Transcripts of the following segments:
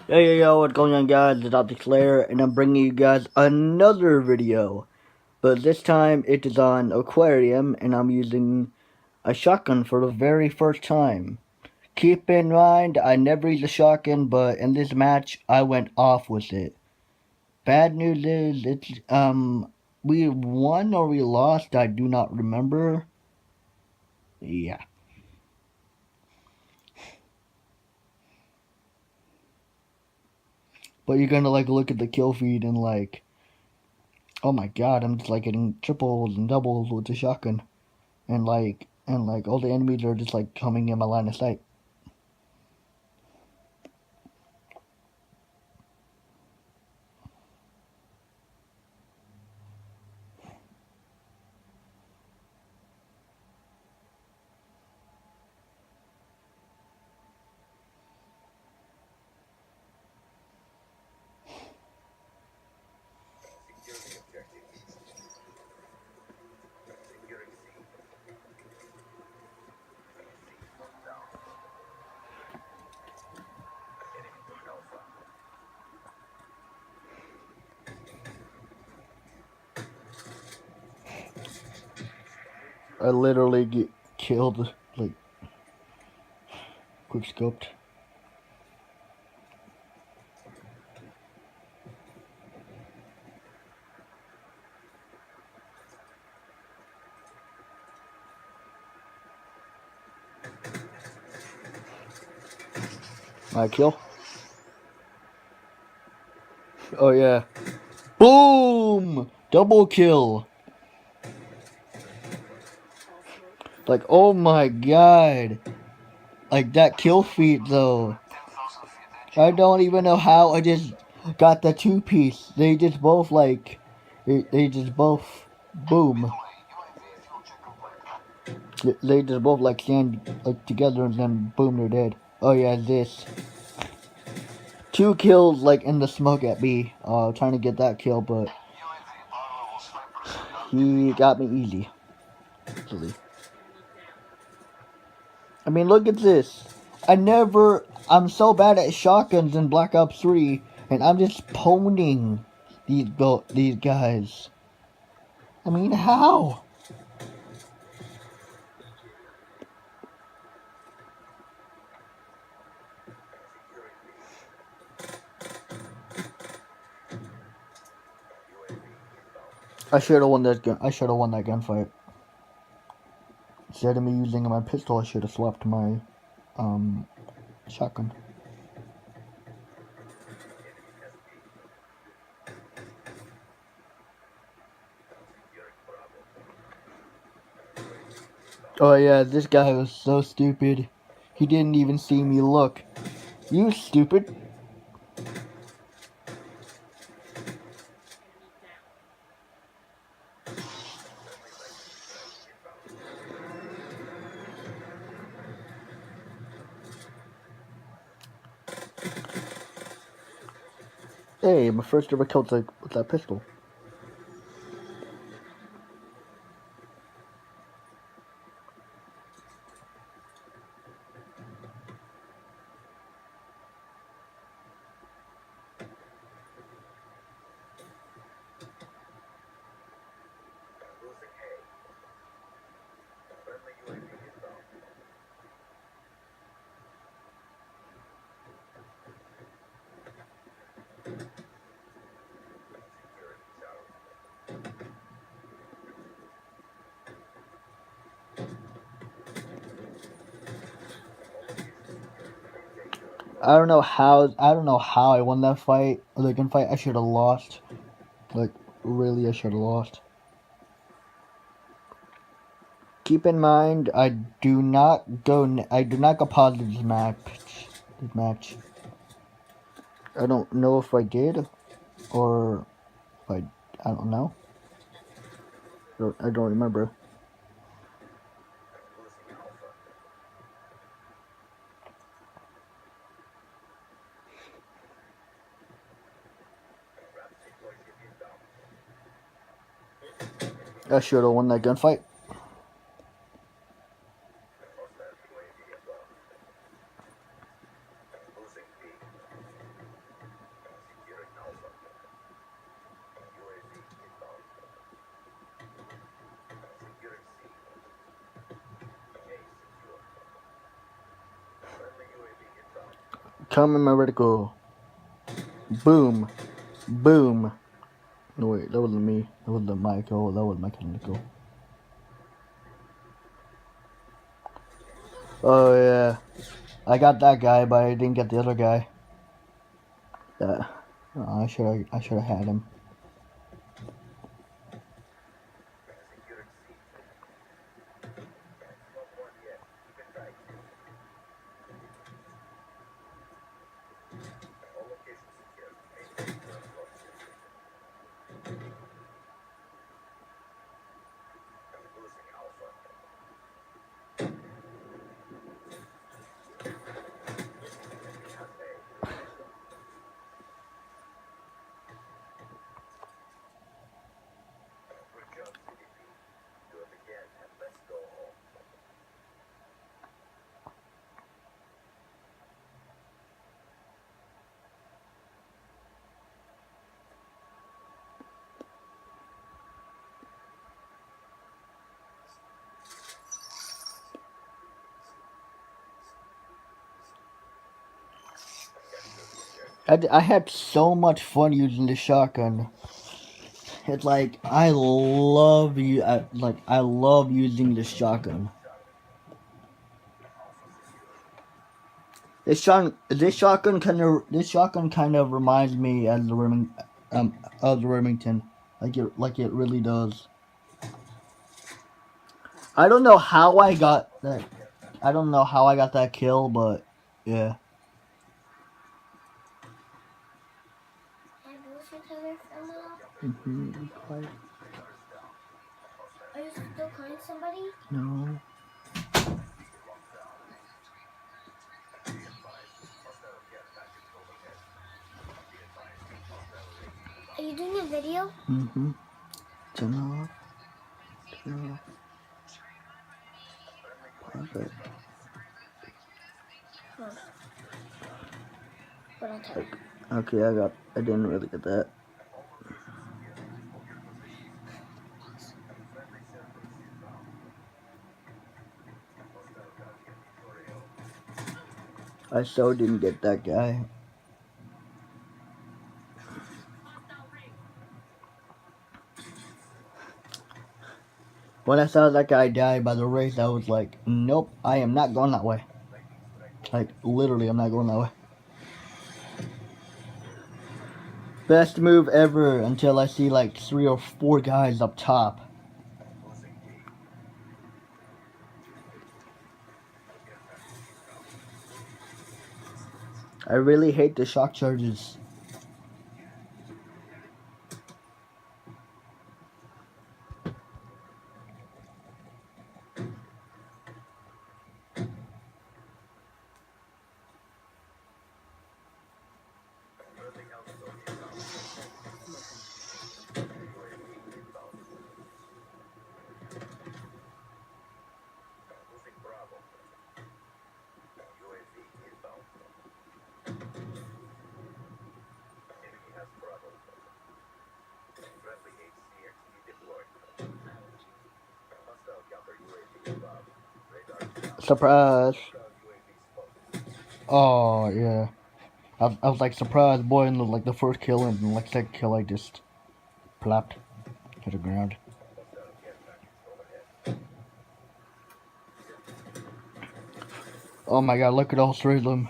Hey yo, what's going on guys, it's Dr. Slayer, and I'm bringing you guys another video. But this time it is on Aquarium, and I'm using a shotgun for the very first time. Keep in mind, I never use a shotgun, but in this match, I went off with it. Bad news is, we won or we lost, I do not remember. Yeah. But you're gonna look at the kill feed and oh my god, I'm just getting triples and doubles with the shotgun. And all the enemies are just coming in my line of sight. I literally get killed, quick scoped. My kill. Oh yeah. Boom! Double kill. Oh my god. That kill feat though. I don't even know how I just got the two-piece. They just both they just both boom. They just both stand together and then boom, they're dead. Oh yeah, this. 2 kills in the smoke at B. Trying to get that kill, but he got me easy. Easily. I mean, look at this. I'm so bad at shotguns in Black Ops 3, and I'm just pwning these guys. I mean, how? I should have won that gun. I should have won that gunfight. Instead of me using my pistol, I should have swapped my shotgun. Oh yeah, this guy was so stupid. He didn't even see me look. You stupid. Hey, my first ever kill with that pistol. I don't know how I won that fight. The gunfight, I should have lost. Really, I should have lost. Keep in mind, I do not go positive this match. I don't know if I did, or if I don't know. I don't remember. I should have won that gunfight. Come in my reticle. Boom. Boom. No, wait, that wasn't me. That was the Michael. That was my Nickel. Oh, yeah. I got that guy, but I didn't get the other guy. I should have had him. I had so much fun using the shotgun. It's like I love using the shotgun. This shotgun kind of reminds me of the Remington, like it really does. I don't know how I got that. I don't know how I got that kill, but yeah. Are you still calling somebody? No. Are you doing a video? Mm-hmm. Turn off. Turn off. Perfect. Huh. What on top? Okay, I didn't really get that. I so didn't get that guy. When I saw that guy die by the race, I was like, nope, I am not going that way. Like, literally, I'm not going that way. Best move ever until I see like 3 or 4 guys up top. I really hate the shock charges. Surprise. Oh, yeah. I was like surprised, boy, and like the first kill and like second kill I just plopped to the ground. Oh my god, look at all 3 of them.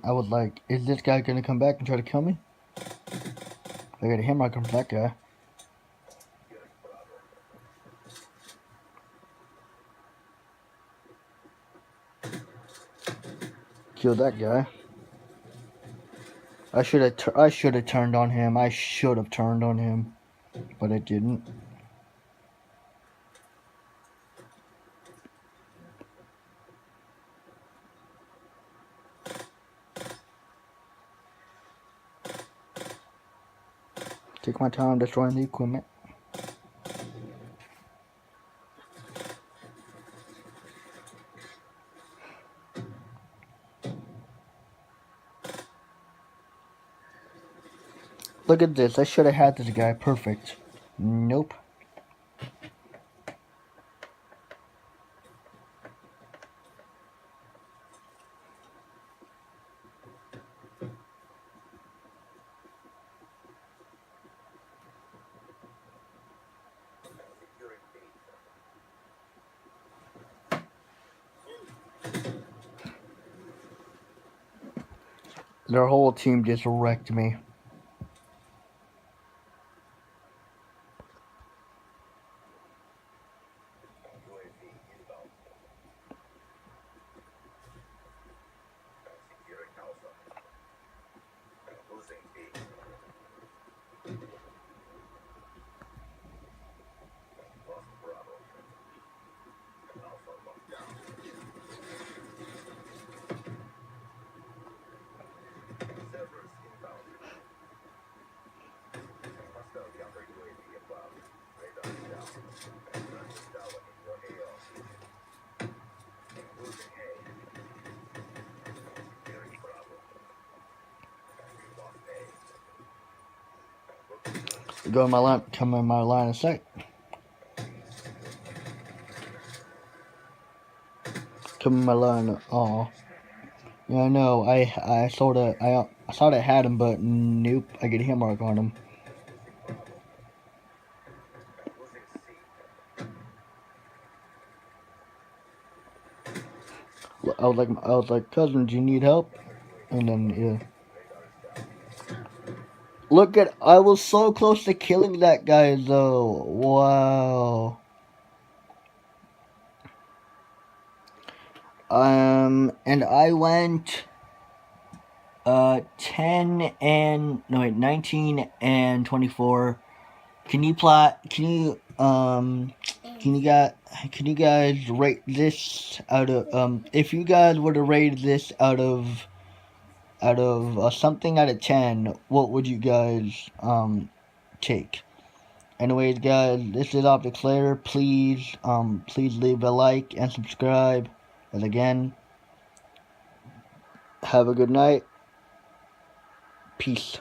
I was like, is this guy gonna come back and try to kill me? I got a hammer from that guy. Kill that guy. I should have turned on him. I should have turned on him, but I didn't. Take my time destroying the equipment. Look at this. I should have had this guy. Perfect. Nope. Their whole team just wrecked me. Go in my line. Come in my line of sight. Come in my line. Aw. Yeah, I know. I sorta I thought I had him, but nope. I get a hit mark on him. I was like, cousin, do you need help? And then yeah. Look at, I was so close to killing that guy though. Wow. And I went 10 and no wait 19 and 24. Can you guys rate this out of if you guys were to rate this out of something out of 10, what would you guys take? Anyways, guys, this is OpticSlayer. Please leave a like and subscribe. And again, have a good night. Peace.